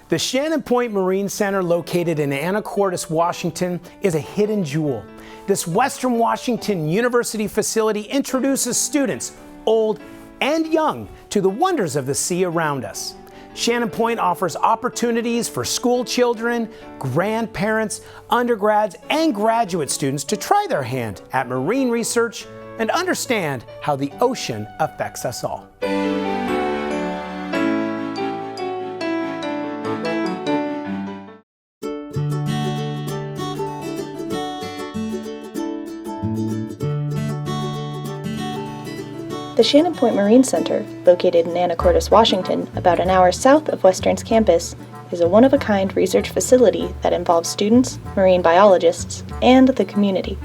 The Shannon Point Marine Center, located in Anacortes, Washington, is a hidden jewel. This Western Washington University facility introduces students, old and young, to the wonders of the sea around us. Shannon Point offers opportunities for school children, grandparents, undergrads, and graduate students to try their hand at marine research and understand how the ocean affects us all. The Shannon Point Marine Center, located in Anacortes, Washington, about an hour south of Western's campus, is a one-of-a-kind research facility that involves students, marine biologists, and the community.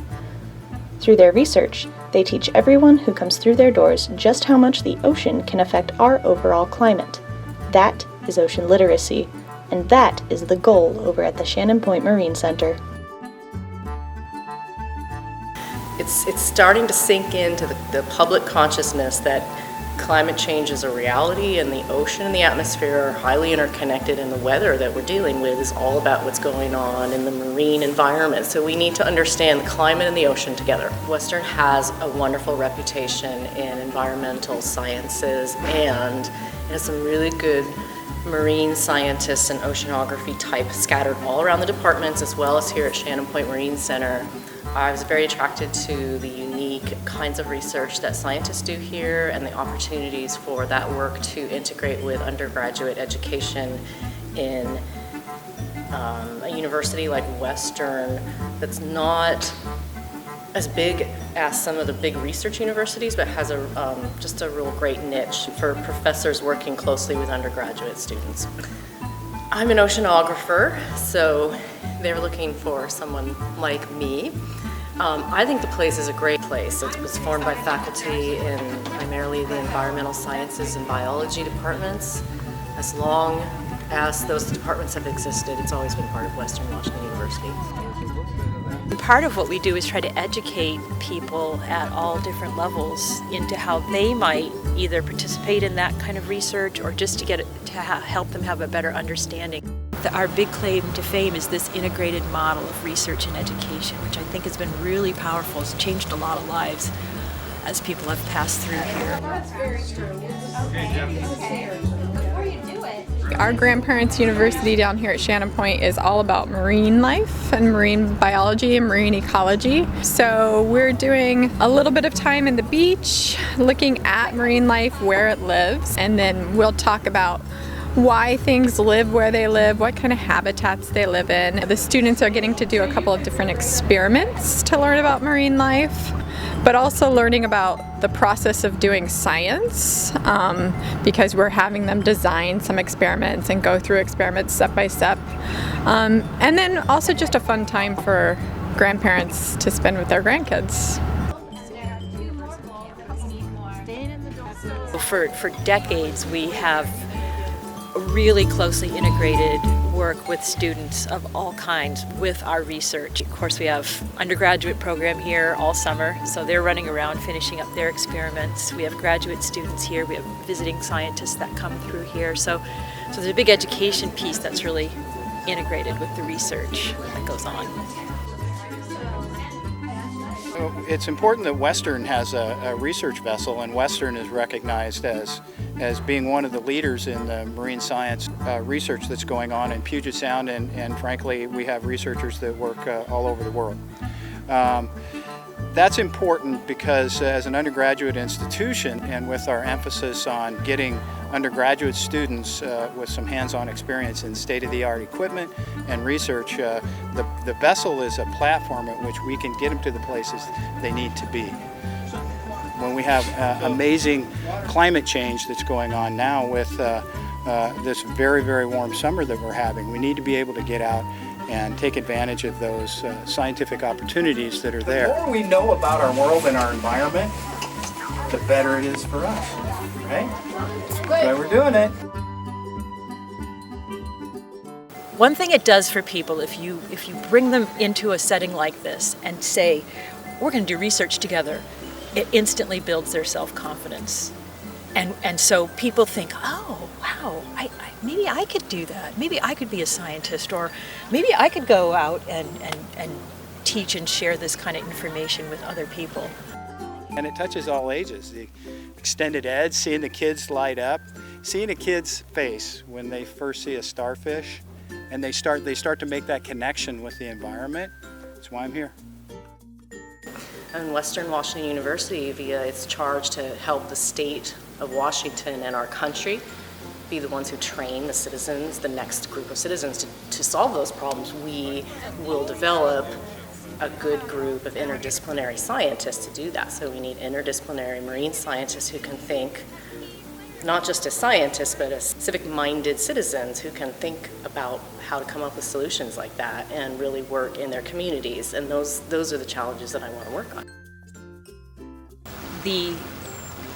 Through their research, they teach everyone who comes through their doors just how much the ocean can affect our overall climate. That is ocean literacy, and that is the goal over at the Shannon Point Marine Center. It's starting to sink into the public consciousness that climate change is a reality, and the ocean and the atmosphere are highly interconnected, and the weather that we're dealing with is all about what's going on in the marine environment. So we need to understand the climate and the ocean together. Western has a wonderful reputation in environmental sciences, and it has some really good marine scientists and oceanography type scattered all around the departments, as well as here at Shannon Point Marine Center. I was very attracted to the unique kinds of research that scientists do here and the opportunities for that work to integrate with undergraduate education in a university like Western that's not as big as some of the big research universities, but has just a real great niche for professors working closely with undergraduate students. I'm an oceanographer, so they're looking for someone like me. I think the place is a great place. It was formed by faculty in primarily the environmental sciences and biology departments. As long as those departments have existed, it's always been part of Western Washington University. Part of what we do is try to educate people at all different levels into how they might either participate in that kind of research or just to help them have a better understanding. Our big claim to fame is this integrated model of research and education, which I think has been really powerful. It's changed a lot of lives as people have passed through here. That's very true. Okay. Before you do it. Our Grandparents University down here at Shannon Point is all about marine life and marine biology and marine ecology. So we're doing a little bit of time in the beach, looking at marine life, where it lives, and then we'll talk about why things live where they live, what kind of habitats they live in. The students are getting to do a couple of different experiments to learn about marine life, but also learning about the process of doing science, because we're having them design some experiments and go through experiments step by step. And then also just a fun time for grandparents to spend with their grandkids. For decades, we have really closely integrated work with students of all kinds with our research. Of course, we have undergraduate program here all summer, so they're running around finishing up their experiments. We have graduate students here. We have visiting scientists that come through here. So there's a big education piece that's really integrated with the research that goes on. It's important that Western has a research vessel, and Western is recognized as being one of the leaders in the marine science research that's going on in Puget Sound, and frankly, we have researchers that work all over the world. That's important because as an undergraduate institution, and with our emphasis on getting undergraduate students with some hands-on experience in state-of-the-art equipment and research, the vessel is a platform at which we can get them to the places they need to be. When we have amazing climate change that's going on now with this very, very warm summer that we're having, we need to be able to get out and take advantage of those scientific opportunities that are there. The more we know about our world and our environment, the better it is for us, right? That's why we're doing it. One thing it does for people, if you bring them into a setting like this and say, we're going to do research together, it instantly builds their self-confidence. And so people think, oh, wow, maybe I could do that. Maybe I could be a scientist, or maybe I could go out and teach and share this kind of information with other people. And it touches all ages. The extended ed, seeing the kids light up, seeing a kid's face when they first see a starfish, and they start to make that connection with the environment. That's why I'm here. And Western Washington University, via its charge to help the state of Washington and our country be the ones who train the citizens, the next group of citizens to solve those problems, we will develop a good group of interdisciplinary scientists to do that. So we need interdisciplinary marine scientists who can think not just as scientists, but as civic-minded citizens who can think about how to come up with solutions like that and really work in their communities. And those are the challenges that I want to work on. The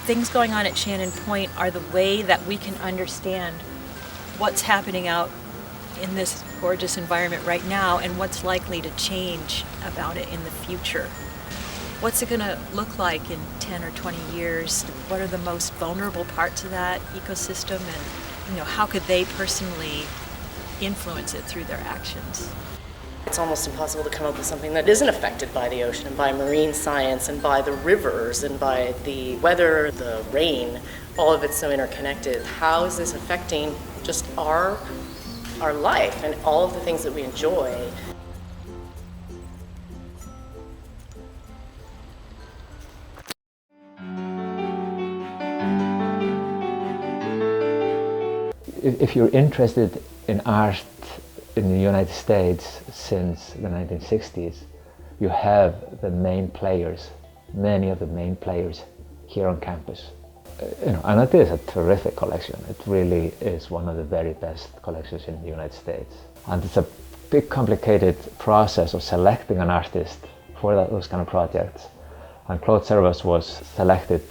things going on at Shannon Point are the way that we can understand what's happening out in this gorgeous environment right now and what's likely to change about it in the future. What's it going to look like in 10 or 20 years? What are the most vulnerable parts of that ecosystem, and how could they personally influence it through their actions? It's almost impossible to come up with something that isn't affected by the ocean and by marine science and by the rivers and by the weather, the rain. All of it's so interconnected. How is this affecting just our life and all of the things that we enjoy? If you're interested in art in the United States since the 1960s, you have the main players, many of the main players here on campus. And it is a terrific collection. It really is one of the very best collections in the United States. And it's a big, complicated process of selecting an artist for those kind of projects. And Claude Servas was selected